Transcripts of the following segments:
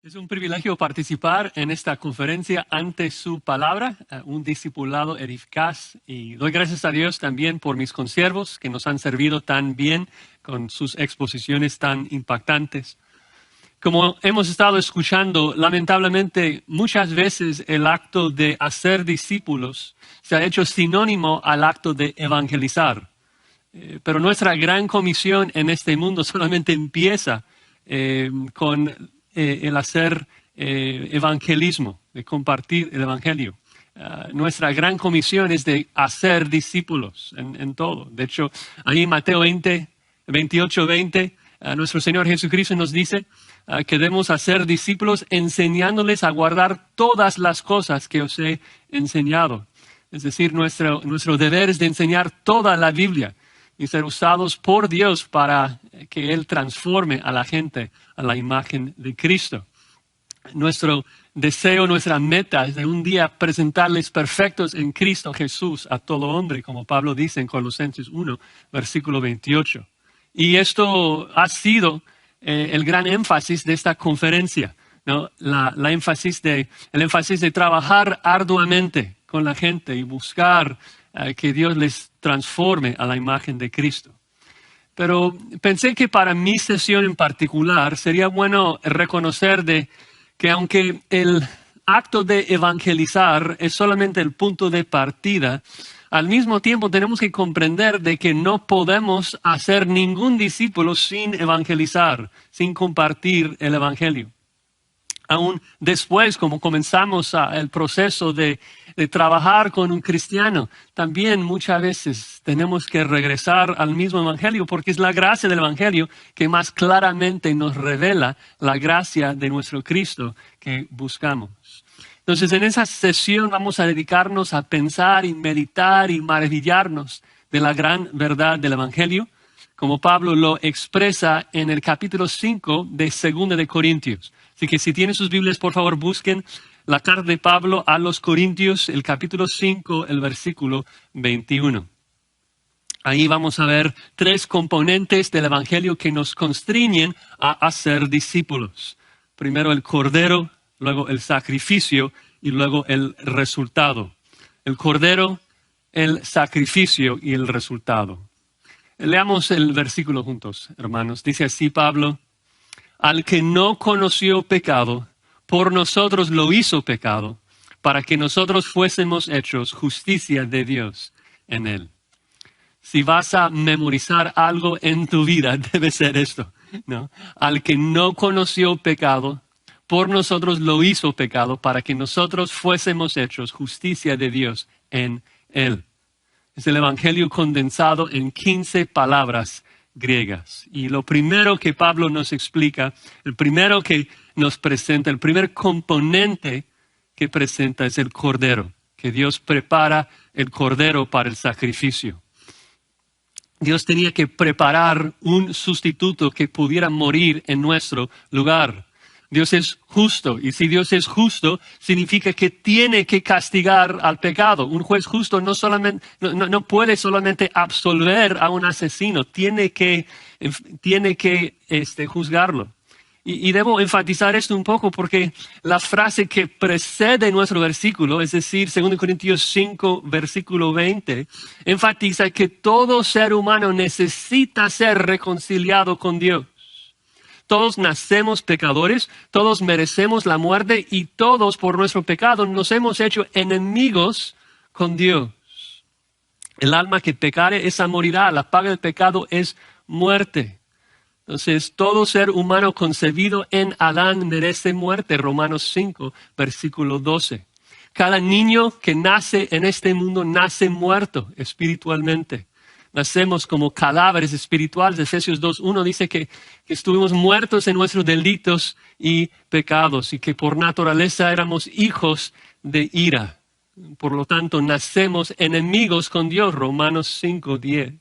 Es un privilegio participar en esta conferencia ante su palabra, un discipulado eficaz, y doy gracias a Dios también por mis consiervos que nos han servido tan bien con sus exposiciones tan impactantes. Como hemos estado escuchando, lamentablemente muchas veces el acto de hacer discípulos se ha hecho sinónimo al acto de evangelizar. Pero nuestra gran comisión en este mundo solamente empieza con el hacer evangelismo, de compartir el evangelio. Nuestra gran comisión es de hacer discípulos en todo. De hecho, ahí en Mateo 28:20, nuestro Señor Jesucristo nos dice que debemos hacer discípulos enseñándoles a guardar todas las cosas que os he enseñado. Es decir, nuestro deber es de enseñar toda la Biblia y ser usados por Dios para que Él transforme a la gente a la imagen de Cristo. Nuestro deseo, nuestra meta es de un día presentarles perfectos en Cristo Jesús a todo hombre, como Pablo dice en Colosenses 1, versículo 28. Y esto ha sido el gran énfasis de esta conferencia, ¿no? El énfasis de trabajar arduamente con la gente y buscar que Dios les transforme a la imagen de Cristo. Pero pensé que para mi sesión en particular sería bueno reconocer que aunque el acto de evangelizar es solamente el punto de partida, al mismo tiempo tenemos que comprender de que no podemos hacer ningún discípulo sin evangelizar, sin compartir el evangelio. Aún después, como comenzamos el proceso de trabajar con un cristiano, también muchas veces tenemos que regresar al mismo evangelio, porque es la gracia del evangelio que más claramente nos revela la gracia de nuestro Cristo que buscamos. Entonces, en esa sesión vamos a dedicarnos a pensar y meditar y maravillarnos de la gran verdad del evangelio, como Pablo lo expresa en el capítulo 5 de 2 de Corintios. Así que si tienen sus Biblias, por favor, busquen la carta de Pablo a los Corintios, el capítulo 5, el versículo 21. Ahí vamos a ver 3 componentes del evangelio que nos constriñen a hacer discípulos. Primero el cordero, luego el sacrificio y luego el resultado. El cordero, el sacrificio y el resultado. Leamos el versículo juntos, hermanos. Dice así Pablo: al que no conoció pecado, por nosotros lo hizo pecado, para que nosotros fuésemos hechos justicia de Dios en él. Si vas a memorizar algo en tu vida, debe ser esto, ¿no? Al que no conoció pecado, por nosotros lo hizo pecado, para que nosotros fuésemos hechos justicia de Dios en él. Es el evangelio condensado en 15 palabras griegas. Y lo primero que Pablo nos explica, el primero que nos presenta, el primer componente que presenta es el cordero, que Dios prepara el cordero para el sacrificio. Dios tenía que preparar un sustituto que pudiera morir en nuestro lugar. Dios es justo, y si Dios es justo, significa que tiene que castigar al pecado. Un juez justo no puede solamente absolver a un asesino, tiene que juzgarlo. Y debo enfatizar esto un poco porque la frase que precede nuestro versículo, es decir, 2 Corintios 5, versículo 20, enfatiza que todo ser humano necesita ser reconciliado con Dios. Todos nacemos pecadores, todos merecemos la muerte y todos por nuestro pecado nos hemos hecho enemigos con Dios. El alma que pecare, esa morirá. La paga del pecado es muerte. Entonces, todo ser humano concebido en Adán merece muerte. Romanos 5, versículo 12. Cada niño que nace en este mundo nace muerto espiritualmente. Nacemos como cadáveres espirituales. Efesios 2:1 dice que estuvimos muertos en nuestros delitos y pecados y que por naturaleza éramos hijos de ira. Por lo tanto, nacemos enemigos con Dios. Romanos 5:10.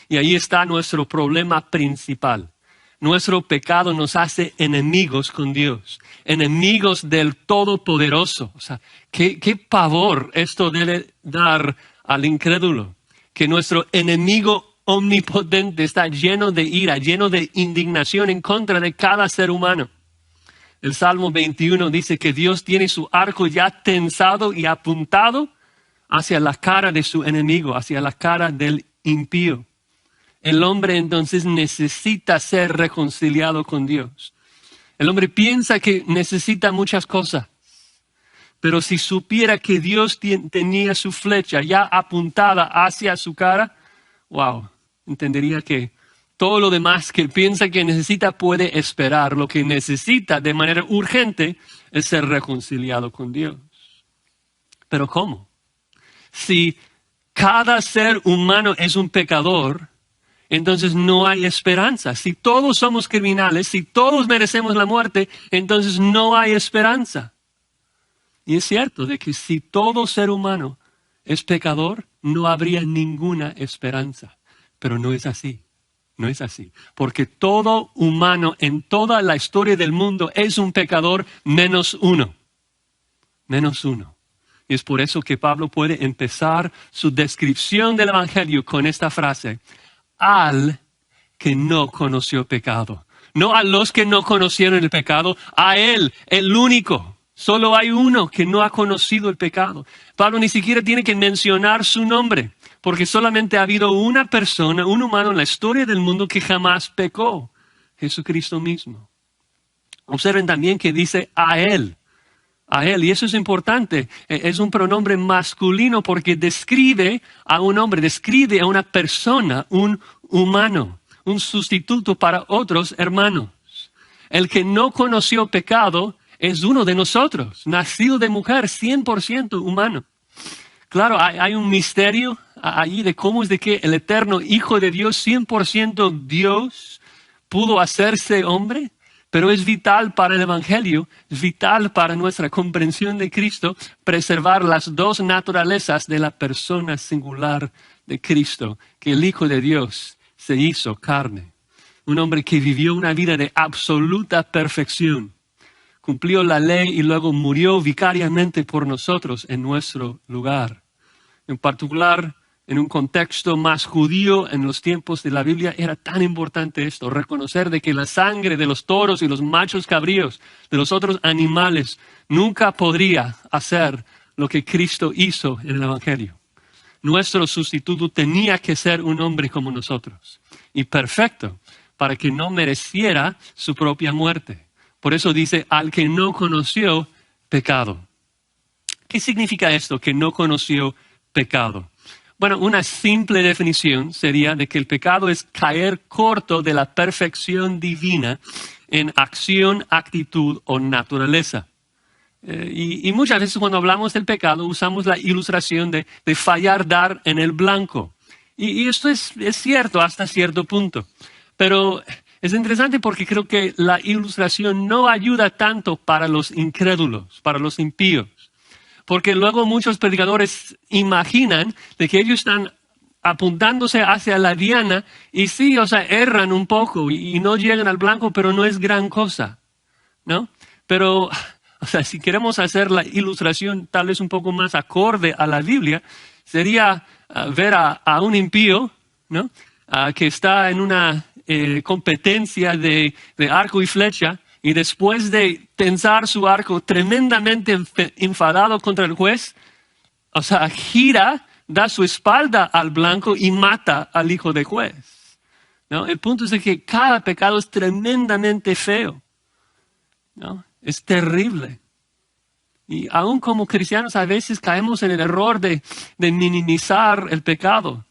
Y ahí está nuestro problema principal. Nuestro pecado nos hace enemigos con Dios, enemigos del Todopoderoso. O sea, qué pavor esto debe dar al incrédulo. Que nuestro enemigo omnipotente está lleno de ira, lleno de indignación en contra de cada ser humano. El Salmo 21 dice que Dios tiene su arco ya tensado y apuntado hacia la cara de su enemigo, hacia la cara del impío. El hombre entonces necesita ser reconciliado con Dios. El hombre piensa que necesita muchas cosas, pero si supiera que Dios tenía su flecha ya apuntada hacia su cara, wow, entendería que todo lo demás que él piensa que necesita puede esperar. Lo que necesita de manera urgente es ser reconciliado con Dios. ¿Pero cómo? Si cada ser humano es un pecador, entonces no hay esperanza. Si todos somos criminales, si todos merecemos la muerte, entonces no hay esperanza. Y es cierto de que si todo ser humano es pecador, no habría ninguna esperanza. Pero no es así. No es así. Porque todo humano en toda la historia del mundo es un pecador menos uno. Menos uno. Y es por eso que Pablo puede empezar su descripción del Evangelio con esta frase: al que no conoció pecado. No a los que no conocieron el pecado, a él, el único. Solo hay uno que no ha conocido el pecado. Pablo ni siquiera tiene que mencionar su nombre, porque solamente ha habido una persona, un humano en la historia del mundo que jamás pecó: Jesucristo mismo. Observen también que dice a él. A él, y eso es importante, es un pronombre masculino porque describe a un hombre, describe a una persona, un humano, un sustituto para otros hermanos. El que no conoció pecado es uno de nosotros, nacido de mujer, 100% humano. Claro, hay un misterio allí de cómo es de que el eterno Hijo de Dios, 100% Dios, pudo hacerse hombre. Pero es vital para el Evangelio, es vital para nuestra comprensión de Cristo, preservar las dos naturalezas de la persona singular de Cristo, que el Hijo de Dios se hizo carne. Un hombre que vivió una vida de absoluta perfección, cumplió la ley y luego murió vicariamente por nosotros en nuestro lugar. En particular, en un contexto más judío en los tiempos de la Biblia, era tan importante esto, reconocer de que la sangre de los toros y los machos cabríos, de los otros animales, nunca podría hacer lo que Cristo hizo en el Evangelio. Nuestro sustituto tenía que ser un hombre como nosotros, y perfecto, para que no mereciera su propia muerte. Por eso dice, al que no conoció pecado. ¿Qué significa esto, que no conoció pecado? Bueno, una simple definición sería de que el pecado es caer corto de la perfección divina en acción, actitud o naturaleza. Y muchas veces cuando hablamos del pecado usamos la ilustración de fallar dar en el blanco. Y esto es cierto hasta cierto punto. Pero es interesante porque creo que la ilustración no ayuda tanto para los incrédulos, para los impíos. Porque luego muchos predicadores imaginan de que ellos están apuntándose hacia la diana y sí, erran un poco y no llegan al blanco, pero no es gran cosa, ¿no? Pero, si queremos hacer la ilustración tal vez un poco más acorde a la Biblia, sería ver a un impío, ¿no? Que está en una competencia de arco y flecha, y después de tensar su arco tremendamente enfadado contra el juez, gira, da su espalda al blanco y mata al hijo del juez, ¿no? El punto es de que cada pecado es tremendamente feo, ¿no? Es terrible. Y aún como cristianos a veces caemos en el error de minimizar el pecado.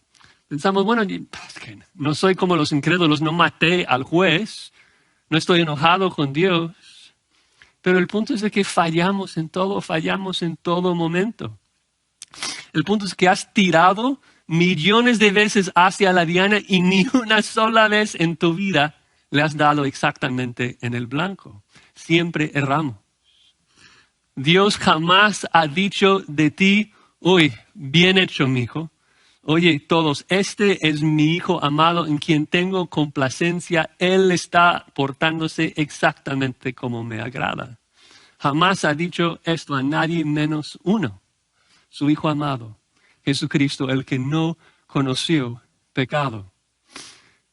Pensamos, bueno, es que no soy como los incrédulos, no maté al juez, no estoy enojado con Dios. Pero el punto es de que fallamos en todo momento. El punto es que has tirado millones de veces hacia la diana y ni una sola vez en tu vida le has dado exactamente en el blanco. Siempre erramos. Dios jamás ha dicho de ti, uy, bien hecho, mijo. Oye, todos, este es mi hijo amado en quien tengo complacencia. Él está portándose exactamente como me agrada. Jamás ha dicho esto a nadie menos uno, su hijo amado, Jesucristo, el que no conoció pecado.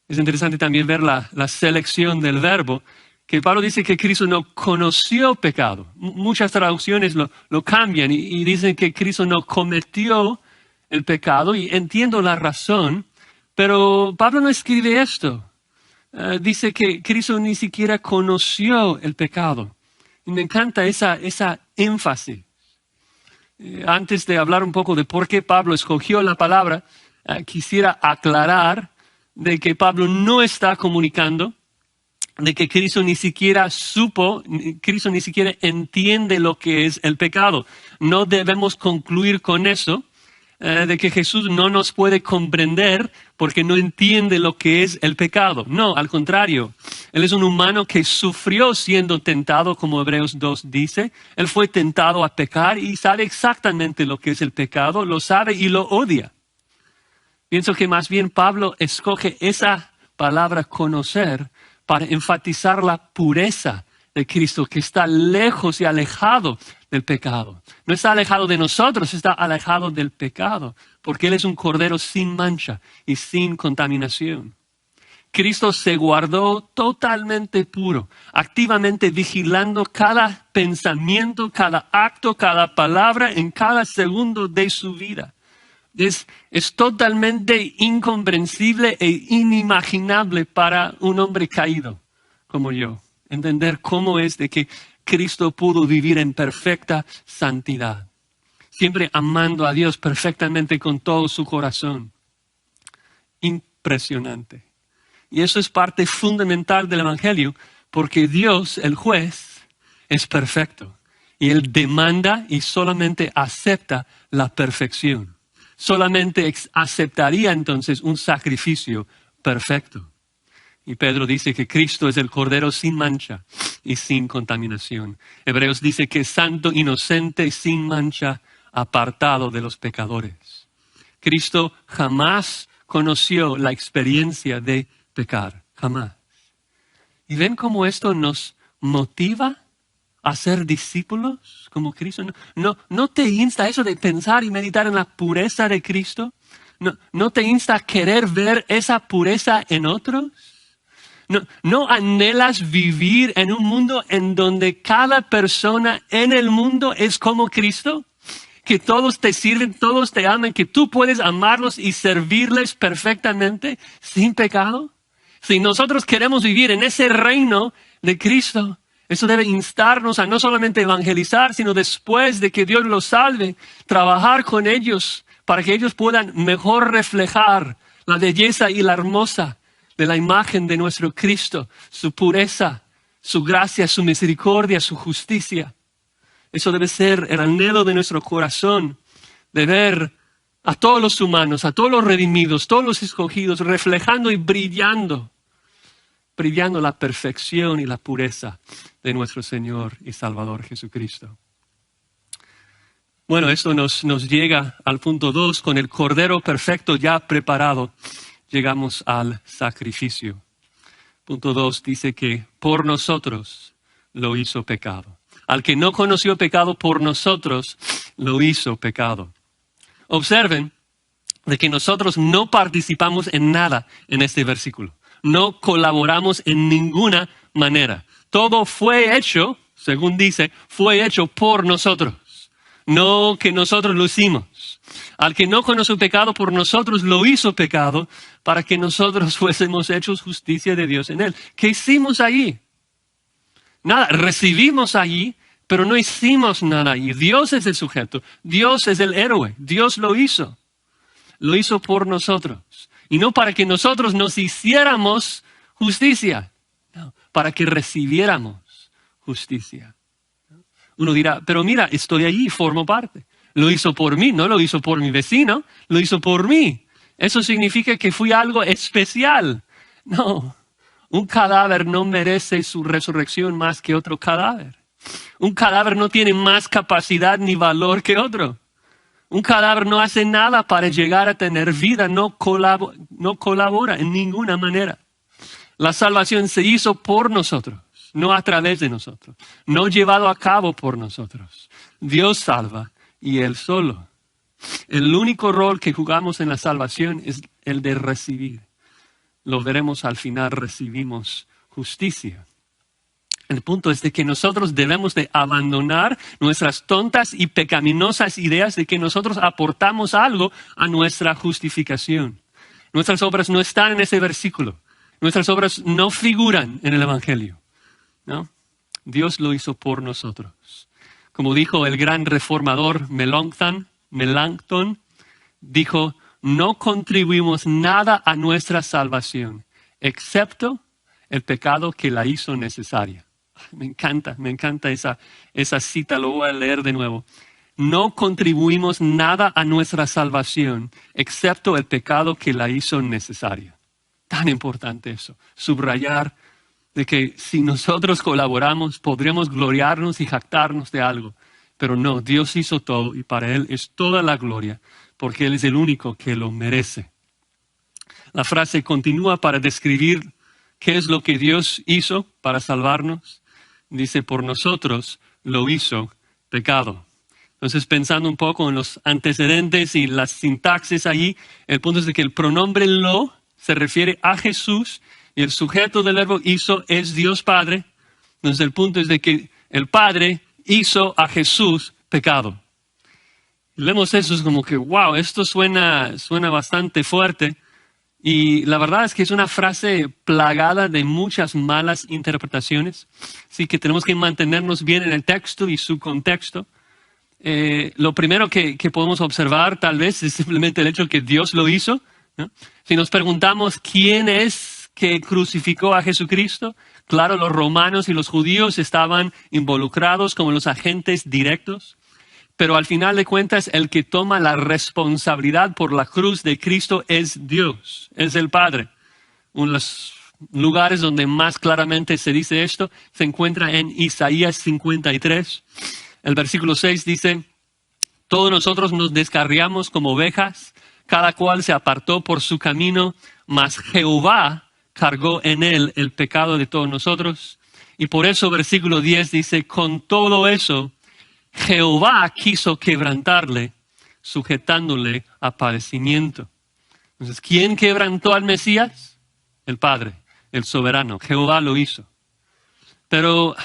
Es interesante también ver la selección del verbo. que Pablo dice que Cristo no conoció pecado. Muchas traducciones lo cambian y dicen que Cristo no cometió el pecado, y entiendo la razón, pero Pablo no escribe esto. Dice que Cristo ni siquiera conoció el pecado. Y me encanta esa énfasis. Antes de hablar un poco de por qué Pablo escogió la palabra, quisiera aclarar de que Pablo no está comunicando de que Cristo ni siquiera Cristo ni siquiera entiende lo que es el pecado. No debemos concluir con eso, de que Jesús no nos puede comprender porque no entiende lo que es el pecado. No, al contrario. Él es un humano que sufrió siendo tentado, como Hebreos 2 dice. Él fue tentado a pecar y sabe exactamente lo que es el pecado, lo sabe y lo odia. Pienso que más bien Pablo escoge esa palabra conocer para enfatizar la pureza de Cristo, que está lejos y alejado del pecado. No está alejado de nosotros, está alejado del pecado, porque Él es un cordero sin mancha y sin contaminación. Cristo se guardó totalmente puro, activamente vigilando cada pensamiento, cada acto, cada palabra en cada segundo de su vida. Es totalmente incomprensible e inimaginable para un hombre caído como yo entender cómo es de que Cristo pudo vivir en perfecta santidad, siempre amando a Dios perfectamente con todo su corazón. Impresionante. Y eso es parte fundamental del Evangelio, porque Dios, el juez, es perfecto. Y Él demanda y solamente acepta la perfección. Solamente aceptaría entonces un sacrificio perfecto. Y Pedro dice que Cristo es el cordero sin mancha y sin contaminación. Hebreos dice que es santo, inocente, sin mancha, apartado de los pecadores. Cristo jamás conoció la experiencia de pecar, jamás. ¿Y ven cómo esto nos motiva a ser discípulos como Cristo? ¿No te insta eso de pensar y meditar en la pureza de Cristo? ¿No te insta a querer ver esa pureza en otros? ¿No anhelas vivir en un mundo en donde cada persona en el mundo es como Cristo? Que todos te sirven, todos te aman, que tú puedes amarlos y servirles perfectamente sin pecado. Si nosotros queremos vivir en ese reino de Cristo, eso debe instarnos a no solamente evangelizar, sino después de que Dios los salve, trabajar con ellos para que ellos puedan mejor reflejar la belleza y la hermosa de la imagen de nuestro Cristo, su pureza, su gracia, su misericordia, su justicia. Eso debe ser el anhelo de nuestro corazón, de ver a todos los humanos, a todos los redimidos, todos los escogidos, reflejando y brillando la perfección y la pureza de nuestro Señor y Salvador Jesucristo. Bueno, esto nos llega al punto 2, con el Cordero perfecto ya preparado. Llegamos al sacrificio. Punto 2 dice que por nosotros lo hizo pecado. Al que no conoció pecado, por nosotros lo hizo pecado. Observen de que nosotros no participamos en nada en este versículo. No colaboramos en ninguna manera. Todo fue hecho, según dice, fue hecho por nosotros. No que nosotros lo hicimos. Al que no conoció pecado, por nosotros lo hizo pecado, para que nosotros fuésemos hechos justicia de Dios en él. ¿Qué hicimos allí? Nada, recibimos allí, pero no hicimos nada allí. Dios es el sujeto, Dios es el héroe, Dios lo hizo. Lo hizo por nosotros. Y no para que nosotros nos hiciéramos justicia, no, para que recibiéramos justicia. Uno dirá, pero mira, estoy allí, formo parte. Lo hizo por mí, no lo hizo por mi vecino, lo hizo por mí. Eso significa que fui algo especial. No, un cadáver no merece su resurrección más que otro cadáver. Un cadáver no tiene más capacidad ni valor que otro. Un cadáver no hace nada para llegar a tener vida, no colabora en ninguna manera. La salvación se hizo por nosotros, no a través de nosotros, no llevado a cabo por nosotros. Dios salva y Él solo. El único rol que jugamos en la salvación es el de recibir. Lo veremos al final, recibimos justicia. El punto es de que nosotros debemos de abandonar nuestras tontas y pecaminosas ideas de que nosotros aportamos algo a nuestra justificación. Nuestras obras no están en ese versículo. Nuestras obras no figuran en el Evangelio, ¿no? Dios lo hizo por nosotros. Como dijo el gran reformador Melanchthon, dijo, no contribuimos nada a nuestra salvación, excepto el pecado que la hizo necesaria. Me encanta esa cita, lo voy a leer de nuevo. No contribuimos nada a nuestra salvación, excepto el pecado que la hizo necesaria. Tan importante eso, subrayar de que si nosotros colaboramos, podremos gloriarnos y jactarnos de algo. Pero no, Dios hizo todo y para Él es toda la gloria, porque Él es el único que lo merece. La frase continúa para describir qué es lo que Dios hizo para salvarnos. Dice, por nosotros lo hizo pecado. Entonces, pensando un poco en los antecedentes y las sintaxis allí, el punto es de que el pronombre lo se refiere a Jesús y el sujeto del verbo hizo es Dios Padre. Entonces, el punto es de que el Padre hizo a Jesús pecado. Y leemos eso, es como que, wow, esto suena bastante fuerte. Y la verdad es que es una frase plagada de muchas malas interpretaciones. Así que tenemos que mantenernos bien en el texto y su contexto. Lo primero que podemos observar tal vez es simplemente el hecho de que Dios lo hizo, ¿no? Si nos preguntamos quién es que crucificó a Jesucristo, claro, los romanos y los judíos estaban involucrados como los agentes directos. Pero al final de cuentas, el que toma la responsabilidad por la cruz de Cristo es Dios, es el Padre. Uno de los lugares donde más claramente se dice esto se encuentra en Isaías 53. El versículo 6 dice, todos nosotros nos descarriamos como ovejas, cada cual se apartó por su camino, mas Jehová cargó en él el pecado de todos nosotros. Y por eso versículo 10 dice, con todo eso, Jehová quiso quebrantarle, sujetándole a padecimiento. Entonces, ¿quién quebrantó al Mesías? El Padre, el soberano. Jehová lo hizo. Pero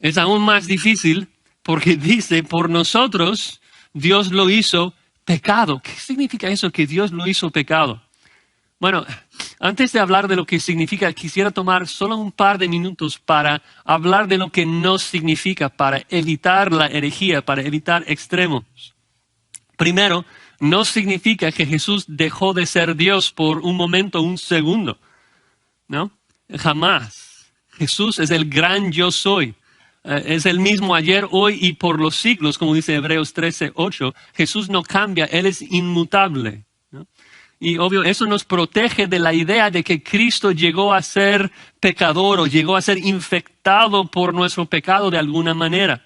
es aún más difícil porque dice, por nosotros, Dios lo hizo pecado. ¿Qué significa eso, que Dios lo hizo pecado? Bueno, antes de hablar de lo que significa, quisiera tomar solo un par de minutos para hablar de lo que no significa, para evitar la herejía, para evitar extremos. Primero, no significa que Jesús dejó de ser Dios por un momento, un segundo, ¿no? Jamás. Jesús es el gran yo soy. Es el mismo ayer, hoy y por los siglos, como dice Hebreos 13:8. Jesús no cambia, Él es inmutable, ¿no? Y obvio, eso nos protege de la idea de que Cristo llegó a ser pecador o llegó a ser infectado por nuestro pecado de alguna manera.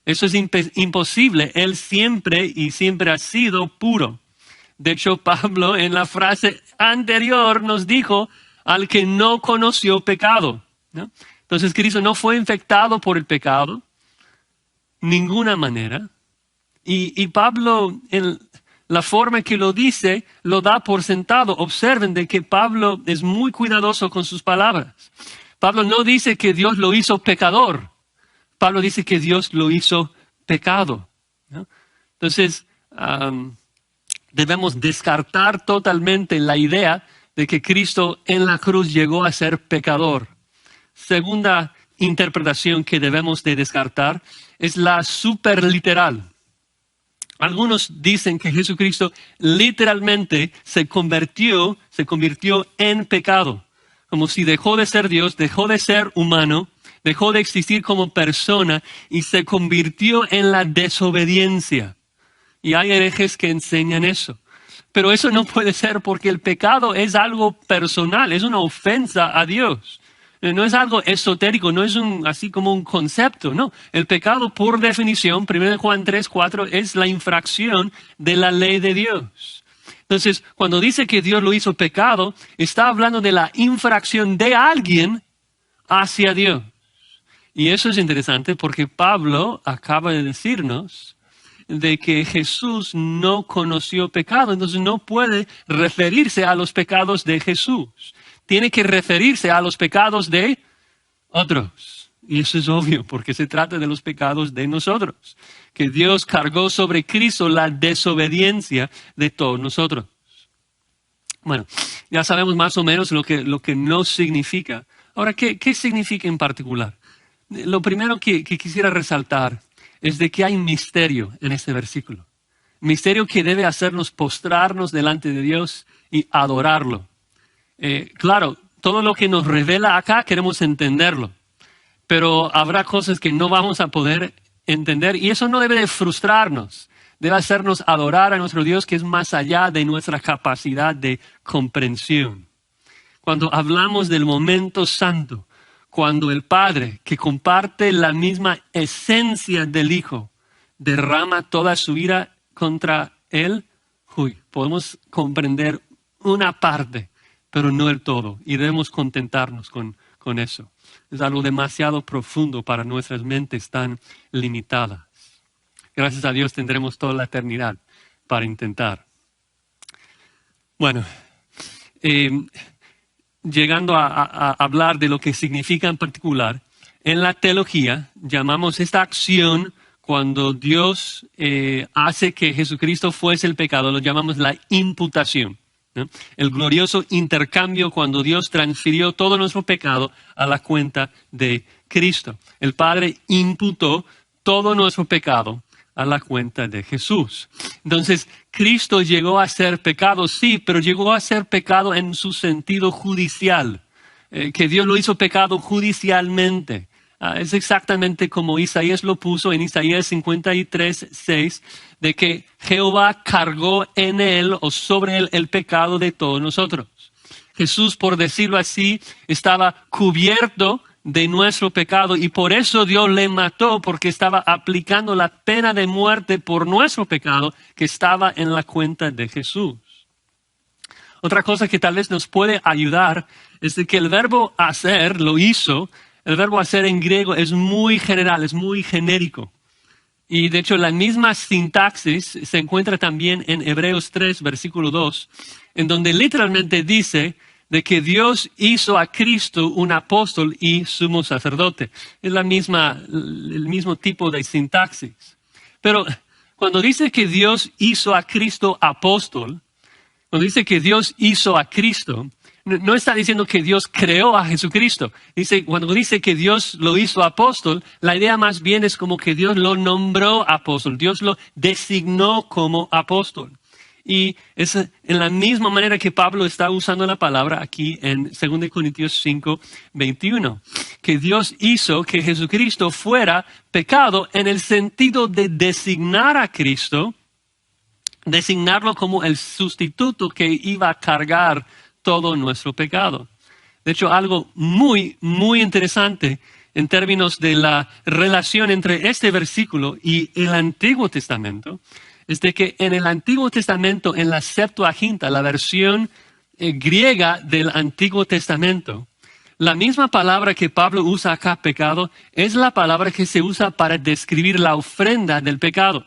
Eso es imposible. Él siempre ha sido puro. De hecho, Pablo en la frase anterior nos dijo al que no conoció pecado, ¿no? Entonces, Cristo no fue infectado por el pecado, ninguna manera. Y Pablo, en la forma que lo dice, lo da por sentado. Observen de que Pablo es muy cuidadoso con sus palabras. Pablo no dice que Dios lo hizo pecador. Pablo dice que Dios lo hizo pecado, ¿no? Entonces, debemos descartar totalmente la idea de que Cristo en la cruz llegó a ser pecador. Segunda interpretación que debemos de descartar es la superliteral. Algunos dicen que Jesucristo literalmente se convirtió en pecado. Como si dejó de ser Dios, dejó de ser humano, dejó de existir como persona y se convirtió en la desobediencia. Y hay herejes que enseñan eso. Pero eso no puede ser porque el pecado es algo personal, es una ofensa a Dios. No es algo esotérico, no es así como un concepto, no. El pecado, por definición, 1 Juan 3:4, es la infracción de la ley de Dios. Entonces, cuando dice que Dios lo hizo pecado, está hablando de la infracción de alguien hacia Dios. Y eso es interesante porque Pablo acaba de decirnos de que Jesús no conoció pecado, entonces no puede referirse a los pecados de Jesús. Tiene que referirse a los pecados de otros. Y eso es obvio porque se trata de los pecados de nosotros, que Dios cargó sobre Cristo la desobediencia de todos nosotros. Bueno, ya sabemos más o menos lo que no significa. Ahora, ¿qué significa en particular? Lo primero que quisiera resaltar es de que hay misterio en este versículo. Misterio que debe hacernos postrarnos delante de Dios y adorarlo. Claro, todo lo que nos revela acá queremos entenderlo, pero habrá cosas que no vamos a poder entender y eso no debe de frustrarnos. Debe hacernos adorar a nuestro Dios que es más allá de nuestra capacidad de comprensión. Cuando hablamos del momento santo, cuando el Padre, que comparte la misma esencia del Hijo, derrama toda su ira contra Él, podemos comprender una parte, pero no el todo. Y debemos contentarnos con eso. Es algo demasiado profundo para nuestras mentes tan limitadas. Gracias a Dios tendremos toda la eternidad para intentar. Bueno, llegando a hablar de lo que significa en particular, en la teología llamamos esta acción cuando Dios hace que Jesucristo fuese el pecado, lo llamamos la imputación, ¿no? El glorioso intercambio cuando Dios transfirió todo nuestro pecado a la cuenta de Cristo. El Padre imputó todo nuestro pecado a la cuenta de Jesús. Entonces, Cristo llegó a ser pecado, sí, pero llegó a ser pecado en su sentido judicial, que Dios lo hizo pecado judicialmente. Es exactamente como Isaías lo puso en Isaías 53:6, de que Jehová cargó en él o sobre él el pecado de todos nosotros. Jesús, por decirlo así, estaba cubierto de nuestro pecado y por eso Dios le mató, porque estaba aplicando la pena de muerte por nuestro pecado que estaba en la cuenta de Jesús. Otra cosa que tal vez nos puede ayudar es de que el verbo hacer lo hizo. El verbo hacer en griego es muy general, es muy genérico. Y de hecho la misma sintaxis se encuentra también en Hebreos 3, versículo 2, en donde literalmente dice de que Dios hizo a Cristo un apóstol y sumo sacerdote. Es el mismo tipo de sintaxis. Pero cuando dice que Dios hizo a Cristo apóstol, cuando dice que Dios hizo a Cristo, no está diciendo que Dios creó a Jesucristo. Cuando dice que Dios lo hizo apóstol, la idea más bien es como que Dios lo nombró apóstol. Dios lo designó como apóstol. Y es en la misma manera que Pablo está usando la palabra aquí en 2 Corintios 5:21, que Dios hizo que Jesucristo fuera pecado en el sentido de designar a Cristo, designarlo como el sustituto que iba a cargar todo nuestro pecado. De hecho, algo muy, muy interesante en términos de la relación entre este versículo y el Antiguo Testamento, es de que en el Antiguo Testamento, en la Septuaginta, la versión griega del Antiguo Testamento, la misma palabra que Pablo usa acá, pecado, es la palabra que se usa para describir la ofrenda del pecado.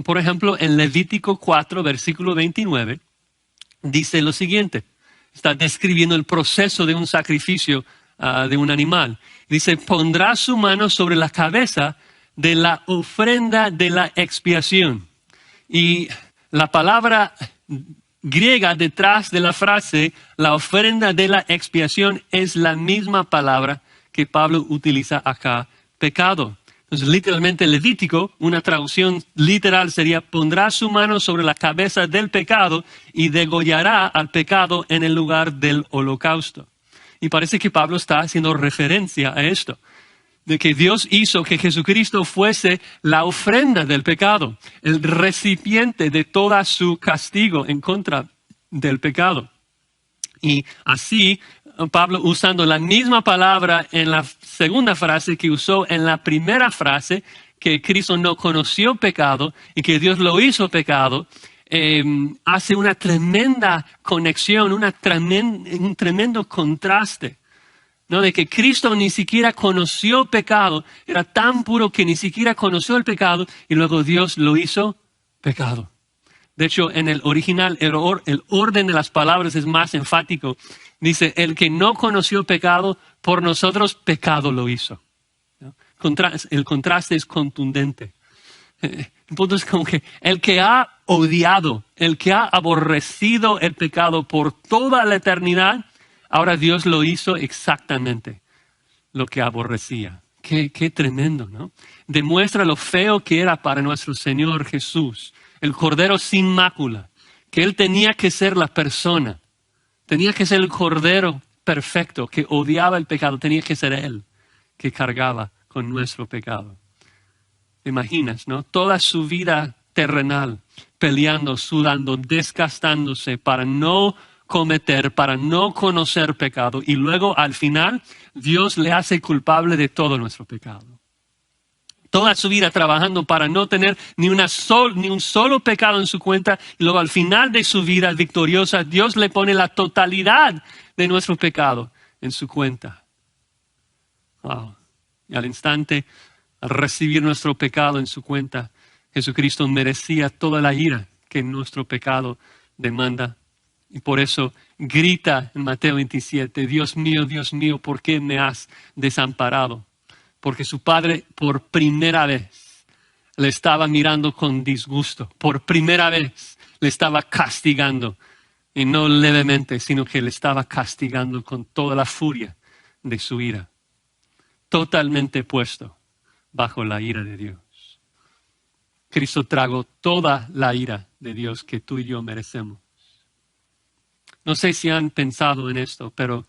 Por ejemplo, en Levítico 4, versículo 29, dice lo siguiente. Está describiendo el proceso de un sacrificio de un animal. Dice, pondrá su mano sobre la cabeza de la ofrenda de la expiación. Y la palabra griega detrás de la frase, la ofrenda de la expiación, es la misma palabra que Pablo utiliza acá, pecado. Entonces, literalmente Levítico, una traducción literal sería, pondrá su mano sobre la cabeza del pecado y degollará al pecado en el lugar del holocausto. Y parece que Pablo está haciendo referencia a esto, de que Dios hizo que Jesucristo fuese la ofrenda del pecado, el recipiente de toda su castigo en contra del pecado. Y así, Pablo usando la misma palabra en la segunda frase que usó en la primera frase, que Cristo no conoció pecado y que Dios lo hizo pecado, hace una tremenda conexión, un tremendo contraste, ¿no? De que Cristo ni siquiera conoció pecado, era tan puro que ni siquiera conoció el pecado y luego Dios lo hizo pecado. De hecho, en el original, el orden de las palabras es más enfático. Dice, el que no conoció pecado, por nosotros pecado lo hizo. El contraste es contundente. El punto es como que el que ha odiado, el que ha aborrecido el pecado por toda la eternidad, ahora Dios lo hizo exactamente lo que aborrecía. Qué tremendo, ¿no? Demuestra lo feo que era para nuestro Señor Jesús, el Cordero sin mácula, que Él tenía que ser la persona, tenía que ser el Cordero perfecto que odiaba el pecado, tenía que ser Él que cargaba con nuestro pecado. ¿Te imaginas, no? Toda su vida terrenal, peleando, sudando, desgastándose para no cometer, para no conocer pecado. Y luego, al final, Dios le hace culpable de todo nuestro pecado. Toda su vida trabajando para no tener ni un solo pecado en su cuenta. Y luego, al final de su vida victoriosa, Dios le pone la totalidad de nuestro pecado en su cuenta. Wow. Y al instante, al recibir nuestro pecado en su cuenta, Jesucristo merecía toda la ira que nuestro pecado demanda. Y por eso grita en Mateo 27, Dios mío, ¿por qué me has desamparado? Porque su padre por primera vez le estaba mirando con disgusto. Por primera vez le estaba castigando. Y no levemente, sino que le estaba castigando con toda la furia de su ira. Totalmente puesto bajo la ira de Dios. Cristo tragó toda la ira de Dios que tú y yo merecemos. No sé si han pensado en esto, pero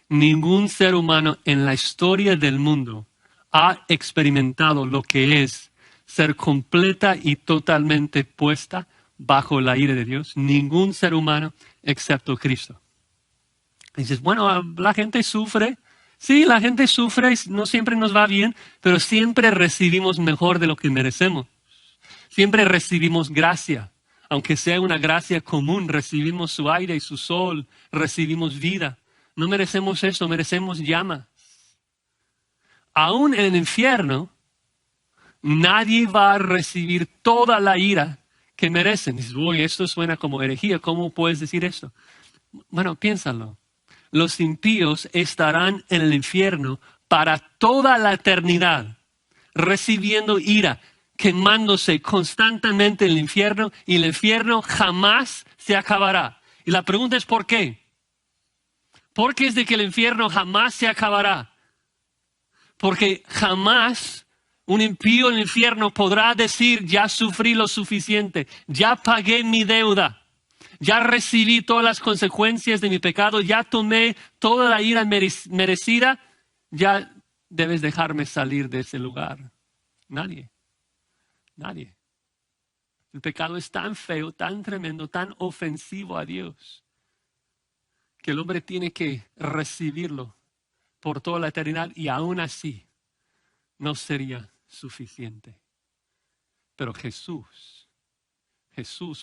ningún ser humano en la historia del mundo ha experimentado lo que es ser completa y totalmente puesta bajo la ira de Dios. Ningún ser humano excepto Cristo. Y dices, bueno, la gente sufre. Sí, la gente sufre, no siempre nos va bien, pero siempre recibimos mejor de lo que merecemos. Siempre recibimos gracia, aunque sea una gracia común, recibimos su aire y su sol, recibimos vida. No merecemos eso, merecemos llamas. Aún en el infierno, nadie va a recibir toda la ira que merecen. Dices, uy, esto suena como herejía, ¿cómo puedes decir esto? Bueno, piénsalo. Los impíos estarán en el infierno para toda la eternidad, recibiendo ira, quemándose constantemente en el infierno, y el infierno jamás se acabará. Y la pregunta es ¿por qué? ¿Por qué es de que el infierno jamás se acabará? Porque jamás un impío en el infierno podrá decir, ya sufrí lo suficiente, ya pagué mi deuda. Ya recibí todas las consecuencias de mi pecado, ya tomé toda la ira merecida, ya debes dejarme salir de ese lugar. Nadie. El pecado es tan feo, tan tremendo, tan ofensivo a Dios, que el hombre tiene que recibirlo por toda la eternidad y aún así no sería suficiente. Pero Jesús,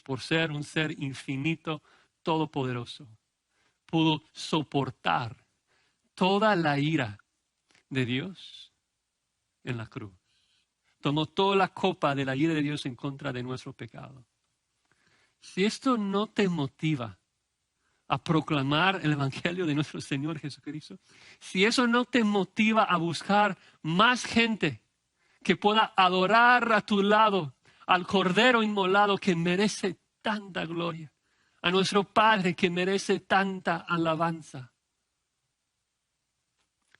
por ser un ser infinito, todopoderoso, pudo soportar toda la ira de Dios en la cruz. Tomó toda la copa de la ira de Dios en contra de nuestro pecado. Si esto no te motiva a proclamar el Evangelio de nuestro Señor Jesucristo, si eso no te motiva a buscar más gente que pueda adorar a tu lado al Cordero inmolado que merece tanta gloria, a nuestro Padre que merece tanta alabanza,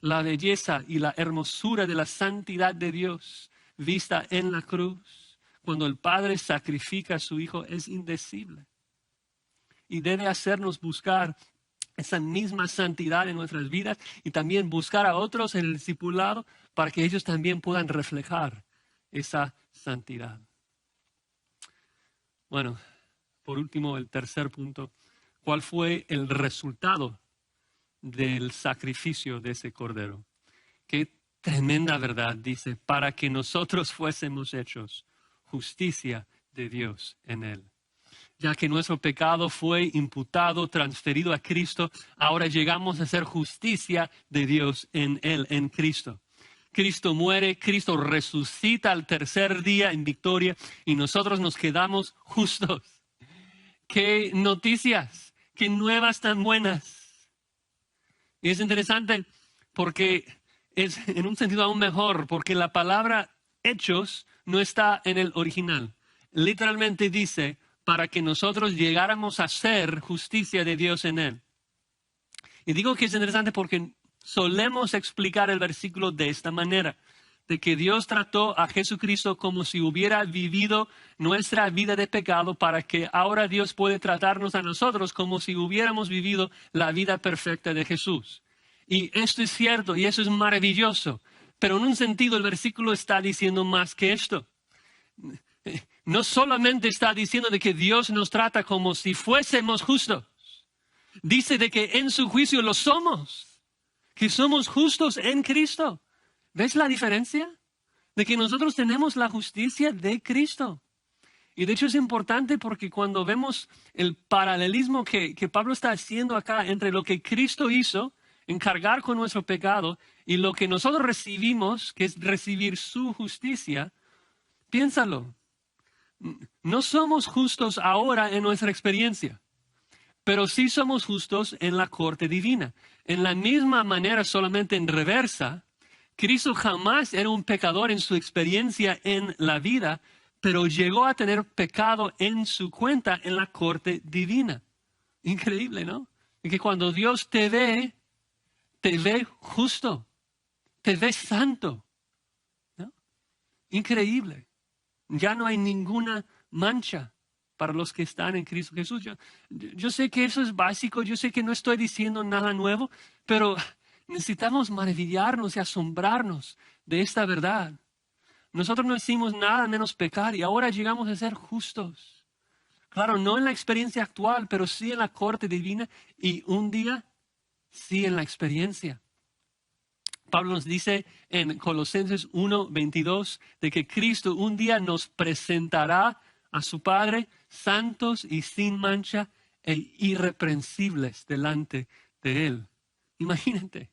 la belleza y la hermosura de la santidad de Dios vista en la cruz, cuando el Padre sacrifica a su Hijo, es indecible. Y debe hacernos buscar esa misma santidad en nuestras vidas y también buscar a otros en el discipulado para que ellos también puedan reflejar esa santidad. Bueno, por último, el tercer punto. ¿Cuál fue el resultado del sacrificio de ese cordero? Qué tremenda verdad, dice, para que nosotros fuésemos hechos justicia de Dios en él. Ya que nuestro pecado fue imputado, transferido a Cristo, ahora llegamos a ser justicia de Dios en él, en Cristo. Cristo muere, Cristo resucita al tercer día en victoria y nosotros nos quedamos justos. ¡Qué noticias! ¡Qué nuevas tan buenas! Y es interesante porque es en un sentido aún mejor, porque la palabra hechos no está en el original. Literalmente dice, para que nosotros llegáramos a ser justicia de Dios en él. Y digo que es interesante porque solemos explicar el versículo de esta manera, de que Dios trató a Jesucristo como si hubiera vivido nuestra vida de pecado para que ahora Dios puede tratarnos a nosotros como si hubiéramos vivido la vida perfecta de Jesús. Y esto es cierto y eso es maravilloso, pero en un sentido el versículo está diciendo más que esto. No solamente está diciendo de que Dios nos trata como si fuésemos justos, dice de que en su juicio lo somos, que somos justos en Cristo. ¿Ves la diferencia? De que nosotros tenemos la justicia de Cristo. Y de hecho es importante porque cuando vemos el paralelismo que Pablo está haciendo acá entre lo que Cristo hizo en cargar con nuestro pecado y lo que nosotros recibimos, que es recibir su justicia, piénsalo. No somos justos ahora en nuestra experiencia, pero sí somos justos en la corte divina. En la misma manera, solamente en reversa, Cristo jamás era un pecador en su experiencia en la vida, pero llegó a tener pecado en su cuenta en la corte divina. Increíble, ¿no? Y que cuando Dios te ve justo, te ve santo, ¿no? Increíble. Ya no hay ninguna mancha para los que están en Cristo Jesús. Yo sé que eso es básico, yo sé que no estoy diciendo nada nuevo, pero necesitamos maravillarnos y asombrarnos de esta verdad. Nosotros no hicimos nada menos pecar y ahora llegamos a ser justos. Claro, no en la experiencia actual, pero sí en la corte divina y un día sí en la experiencia. Pablo nos dice en Colosenses 1:22 de que Cristo un día nos presentará a su Padre santos y sin mancha e irreprensibles delante de Él. Imagínate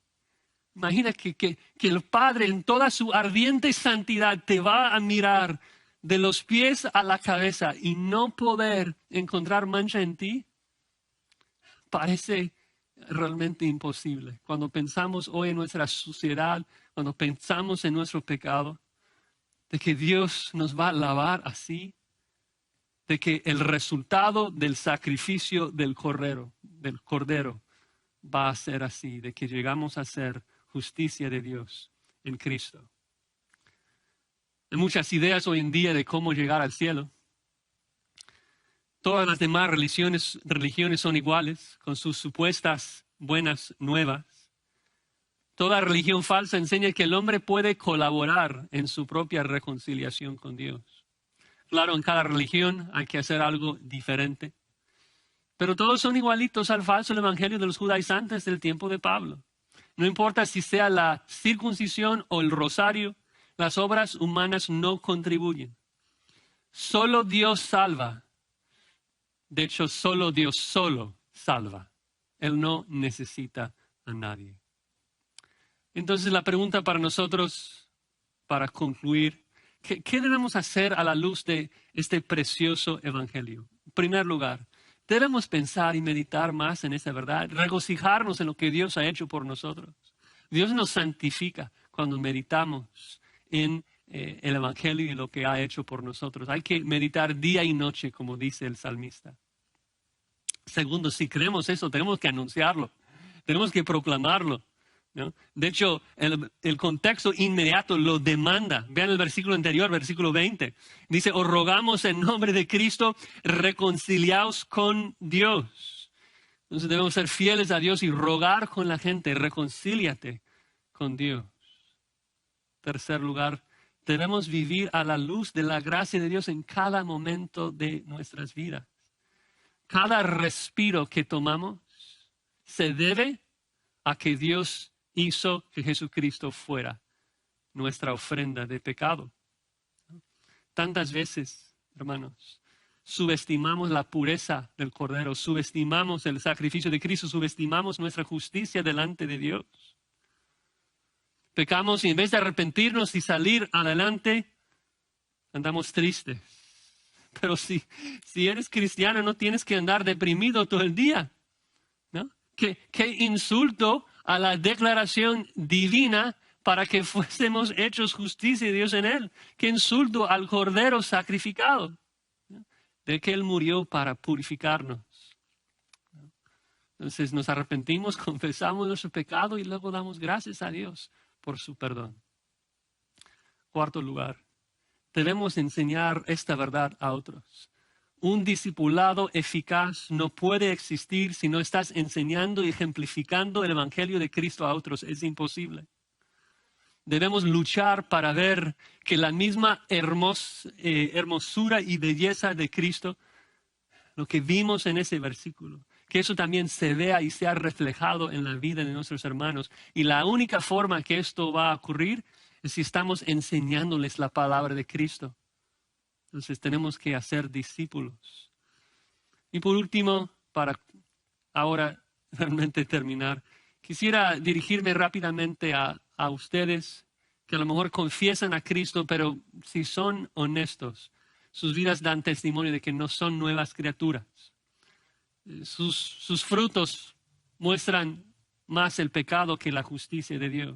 que el Padre en toda su ardiente santidad te va a mirar de los pies a la cabeza y no poder encontrar mancha en ti. Parece realmente imposible. Cuando pensamos hoy en nuestra suciedad, cuando pensamos en nuestro pecado, de que Dios nos va a lavar así, de que el resultado del sacrificio del cordero va a ser así, de que llegamos a ser justicia de Dios en Cristo. Hay muchas ideas hoy en día de cómo llegar al cielo. Todas las demás religiones son iguales, con sus supuestas buenas nuevas. Toda religión falsa enseña que el hombre puede colaborar en su propia reconciliación con Dios. Claro, en cada religión hay que hacer algo diferente. Pero todos son igualitos al falso evangelio de los judaizantes del tiempo de Pablo. No importa si sea la circuncisión o el rosario, las obras humanas no contribuyen. Solo Dios salva. De hecho, solo Dios salva. Él no necesita a nadie. Entonces la pregunta para nosotros, para concluir, ¿qué debemos hacer a la luz de este precioso evangelio? En primer lugar, debemos pensar y meditar más en esa verdad, regocijarnos en lo que Dios ha hecho por nosotros. Dios nos santifica cuando meditamos en el evangelio y lo que ha hecho por nosotros. Hay que meditar día y noche, como dice el salmista. Segundo, si creemos eso, tenemos que anunciarlo, tenemos que proclamarlo, ¿no? De hecho, el contexto inmediato lo demanda. Vean el versículo anterior, versículo 20. Dice, os rogamos en nombre de Cristo, reconciliaos con Dios. Entonces debemos ser fieles a Dios y rogar con la gente, reconcíliate con Dios. Tercer lugar, debemos vivir a la luz de la gracia de Dios en cada momento de nuestras vidas. Cada respiro que tomamos se debe a que Dios hizo que Jesucristo fuera nuestra ofrenda de pecado. Tantas veces, hermanos, subestimamos la pureza del Cordero, subestimamos el sacrificio de Cristo, subestimamos nuestra justicia delante de Dios. Pecamos y en vez de arrepentirnos y salir adelante, andamos tristes. Pero si eres cristiano no tienes que andar deprimido todo el día, ¿no? ¿Qué insulto a la declaración divina para que fuésemos hechos justicia de Dios en él. Qué insulto al Cordero sacrificado, de que él murió para purificarnos. Entonces nos arrepentimos, confesamos nuestro pecado y luego damos gracias a Dios por su perdón. Cuarto lugar, debemos enseñar esta verdad a otros. Un discipulado eficaz no puede existir si no estás enseñando y ejemplificando el Evangelio de Cristo a otros. Es imposible. Debemos luchar para ver que la misma hermosura y belleza de Cristo, lo que vimos en ese versículo, que eso también se vea y sea reflejado en la vida de nuestros hermanos. Y la única forma que esto va a ocurrir es si estamos enseñándoles la palabra de Cristo. Entonces tenemos que hacer discípulos. Y por último, para ahora realmente terminar, quisiera dirigirme rápidamente a ustedes que a lo mejor confiesan a Cristo, pero si son honestos, sus vidas dan testimonio de que no son nuevas criaturas. Sus frutos muestran más el pecado que la justicia de Dios.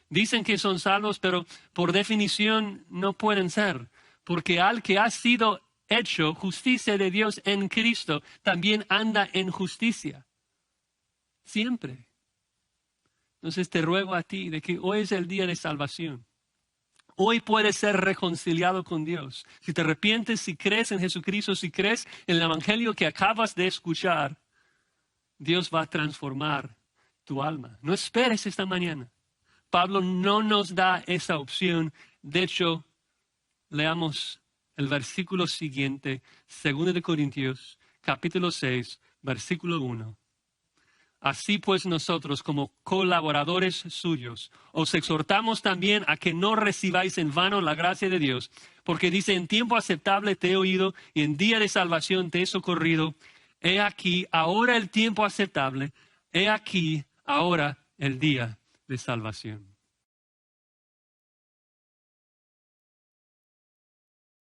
Dicen que son salvos, pero por definición no pueden ser. Porque al que ha sido hecho justicia de Dios en Cristo, también anda en justicia. Siempre. Entonces te ruego a ti de que hoy es el día de salvación. Hoy puedes ser reconciliado con Dios. Si te arrepientes, si crees en Jesucristo, si crees en el Evangelio que acabas de escuchar, Dios va a transformar tu alma. No esperes esta mañana. Pablo no nos da esa opción. De hecho, leamos el versículo siguiente, 2 Corintios, capítulo 6, versículo 1. Así pues nosotros, como colaboradores suyos, os exhortamos también a que no recibáis en vano la gracia de Dios, porque dice, en tiempo aceptable te he oído y en día de salvación te he socorrido. He aquí ahora el tiempo aceptable, he aquí ahora el día de salvación.